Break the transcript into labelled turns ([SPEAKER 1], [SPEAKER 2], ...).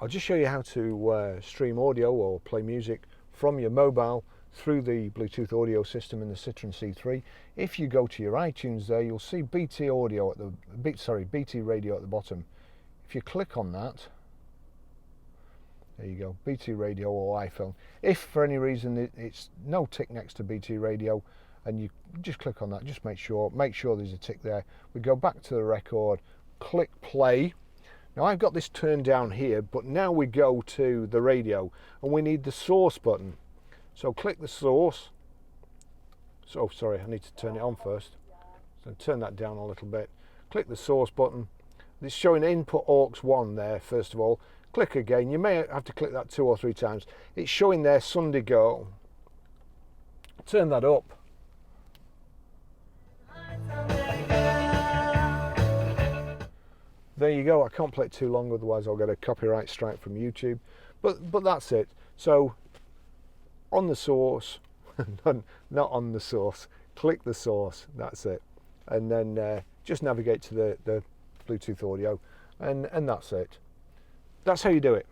[SPEAKER 1] I'll just show you how to stream audio or play music from your mobile through the Bluetooth audio system in the Citroen C3. If you go to your iTunes there, you'll see BT audio at BT radio at the bottom. If you click on that, there you go, BT radio or iPhone. If for any reason it's no tick next to BT radio, and you just click on that, just make sure there's a tick there. We go back to the record, click play. Now I've got this turned down here, but now we go to the radio and we need the source button. So click the source. So sorry, I need to turn it on first. So turn that down a little bit. Click the source button. It's showing input aux 1 there first of all. Click again. You may have to click that 2 or 3 times. It's showing there Sunday Go. Turn that up. There you go. I can't play it too long, otherwise I'll get a copyright strike from YouTube. But that's it. So on the source, not on the source. Click the source. That's it. And then just navigate to the Bluetooth audio, and that's it. That's how you do it.